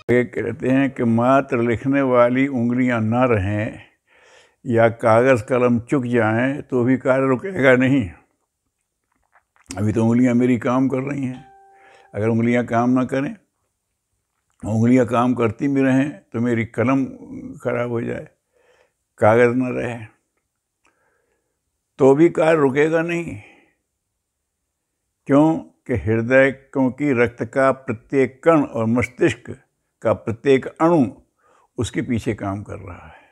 ये कहते हैं कि मात्र लिखने वाली उंगलियां ना रहें या कागज़ कलम चुक जाएं तो भी कार्य रुकेगा नहीं। अभी तो उंगलियां मेरी काम कर रही हैं, अगर उंगलियां काम ना करें, उंगलियां काम करती भी रहें तो मेरी कलम खराब हो जाए, कागज़ ना रहे तो भी कार्य रुकेगा नहीं। क्यों कि हृदय, क्योंकि रक्त का प्रत्येक कण और मस्तिष्क का प्रत्येक अणु उसके पीछे काम कर रहा है।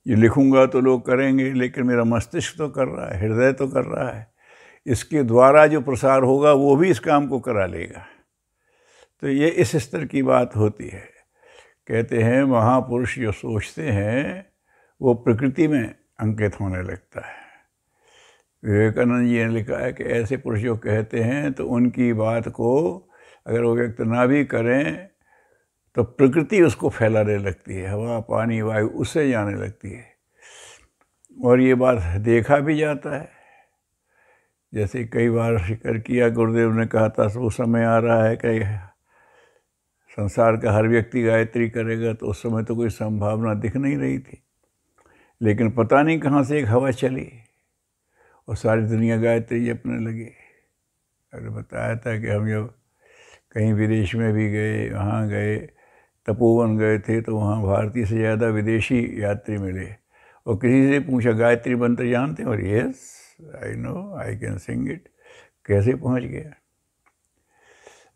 ये लिखूंगा तो लोग करेंगे, लेकिन मेरा मस्तिष्क तो कर रहा है, हृदय तो कर रहा है। इसके द्वारा जो प्रसार होगा वो भी इस काम को करा लेगा। तो ये इस स्तर की बात होती है। कहते हैं महापुरुष जो सोचते हैं वो प्रकृति में अंकित होने लगता है। विवेकानंद जी ने लिखा है कि ऐसे पुरुष जो कहते हैं तो उनकी बात को अगर वो व्यक्त ना भी करें तो प्रकृति उसको फैलाने लगती है, हवा पानी वायु उससे जाने लगती है। और ये बात देखा भी जाता है। जैसे कई बार जिक्र किया, गुरुदेव ने कहा था वो समय आ रहा है कि संसार का हर व्यक्ति गायत्री करेगा, तो उस समय तो कोई संभावना दिख नहीं रही थी। लेकिन पता नहीं कहाँ से एक हवा चली और सारी दुनिया गायत्री जपने लगी। अरे बताया था कि हम जब कहीं विदेश में भी गए, वहाँ गए, तपोवन गए थे, तो वहाँ भारतीय से ज़्यादा विदेशी यात्री मिले और किसी से पूछा गायत्री मंत्र जानते हैं, और yes I know I can sing it. कैसे पहुँच गया।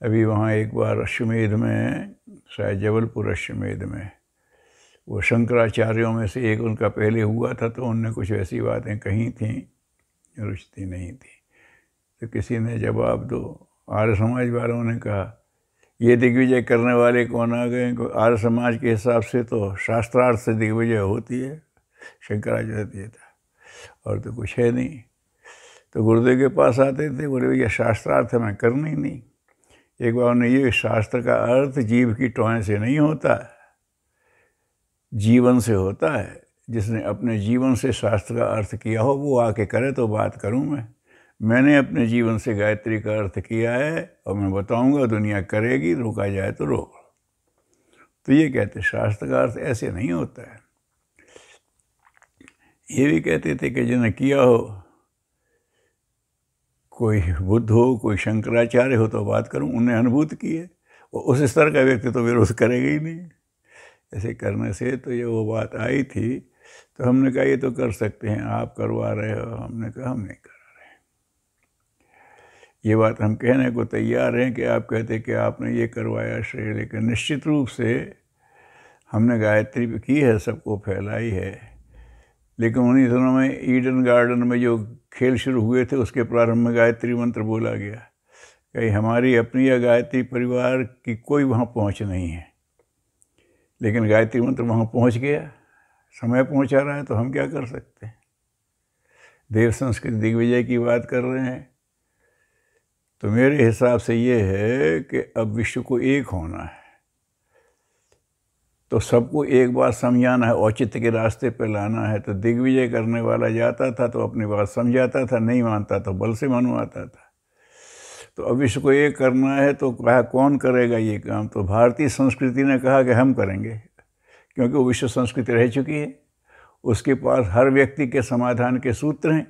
अभी वहाँ एक बार अश्वमेध में, शायद जबलपुर अश्वमेध में, वो शंकराचार्यों में से एक उनका पहले हुआ था, तो उनने कुछ ऐसी बातें कही थी रुचती नहीं थी। तो किसी ने जवाब दो, आर्य समाज वालों ने कहा ये दिग्विजय करने वाले कौन आ गए। आर्य समाज के हिसाब से तो शास्त्रार्थ से दिग्विजय होती है, शंकराचार्य था, और तो कुछ है नहीं। तो गुरुदेव के पास आते थे, बोले भैया शास्त्रार्थ मैं करना ही नहीं। एक बार उन्हें ये, शास्त्र का अर्थ जीव की टोएं से नहीं होता, जीवन से होता है। जिसने अपने जीवन से शास्त्र का अर्थ किया हो वो आके करे तो बात करूं मैंने अपने जीवन से गायत्री का अर्थ किया है और मैं बताऊंगा, दुनिया करेगी, रोका जाए तो रोक। तो ये कहते शास्त्र का अर्थ ऐसे नहीं होता है। ये भी कहते थे कि जिन्हें किया हो, कोई बुद्ध हो, कोई शंकराचार्य हो तो बात करूं, उन्हें अनुभूत की है, वो उस स्तर का व्यक्ति तो विरोध करेगा ही नहीं। ऐसे करने से तो ये वो बात आई थी। तो हमने कहा ये तो कर सकते हैं, आप करवा रहे हो। हमने कहा हम नहीं करा रहे। ये बात हम कहने को तैयार हैं कि आप कहते कि आपने ये करवाया श्रेय, लेकिन निश्चित रूप से हमने गायत्री की है, सबको फैलाई है। लेकिन उन्हीं दिनों में ईडन गार्डन में जो खेल शुरू हुए थे उसके प्रारंभ में गायत्री मंत्र बोला गया। कहीं हमारी अपनी या गायत्री परिवार की कोई वहाँ पहुँच नहीं है, लेकिन गायत्री मंत्र वहाँ पहुँच गया, समय पहुँचा रहा है, तो हम क्या कर सकते हैं। देव संस्कृति दिग्विजय की बात कर रहे हैं, तो मेरे हिसाब से ये है कि अब विश्व को एक होना है, तो सबको एक बात समझाना है, औचित्य के रास्ते पर लाना है। तो दिग्विजय करने वाला जाता था तो अपनी बात समझाता था, नहीं मानता तो बल से मनवाता था। तो अब विश्व को एक करना है, तो कहा कौन करेगा ये काम। तो भारतीय संस्कृति ने कहा कि हम करेंगे, क्योंकि वो विश्व संस्कृति रह चुकी है, उसके पास हर व्यक्ति के समाधान के सूत्र हैं।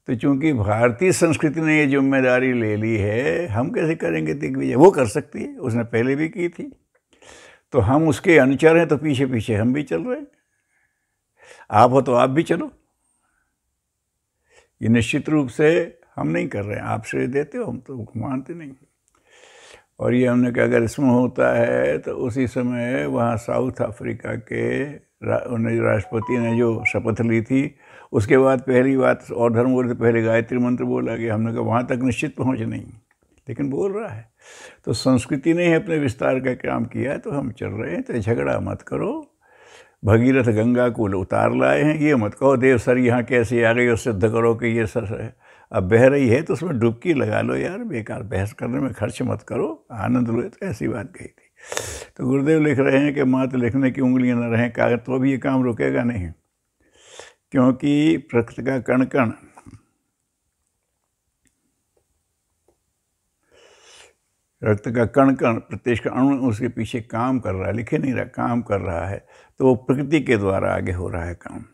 तो चूंकि भारतीय संस्कृति ने ये जिम्मेदारी ले ली है, हम कैसे करेंगे दिग्विजय। वो कर सकती है, उसने पहले भी की थी, तो हम उसके अनुचर हैं, तो पीछे पीछे हम भी चल रहे हैं। आप हो तो आप भी चलो। ये निश्चित रूप से हम नहीं कर रहे हैं, आप श्रेय देते हो, हम तो मानते नहीं। और ये हमने कहा अगर इसमें होता है तो उसी समय वहाँ साउथ अफ्रीका के राष्ट्रपति ने जो शपथ ली थी, उसके बाद पहली बात और धर्म बोले तो पहले गायत्री मंत्र बोला गया। हमने कहा वहाँ तक निश्चित पहुँच नहीं, लेकिन बोल रहा है। तो संस्कृति ने अपने विस्तार का काम किया है, तो हम चल रहे हैं। तो झगड़ा मत करो, भगीरथ गंगा को उतार लाए हैं, ये मत कहो देव सर यहाँ कैसे आ गई और सिद्ध करो कि ये सर है। अब बह रही है तो उसमें डुबकी लगा लो यार, बेकार बहस करने में खर्च मत करो, आनंद लो। तो ऐसी बात कही थी। तो गुरुदेव लिख रहे हैं कि मात्र लिखने की उंगलियां न रहें कागज, तो भी ये काम रुकेगा नहीं, क्योंकि प्रकृति का कण कण रक्त का कण कण, प्रत्येक अणु उसके पीछे काम कर रहा है, लिखे नहीं रहा, काम कर रहा है, तो वो प्रकृति के द्वारा आगे हो रहा है काम।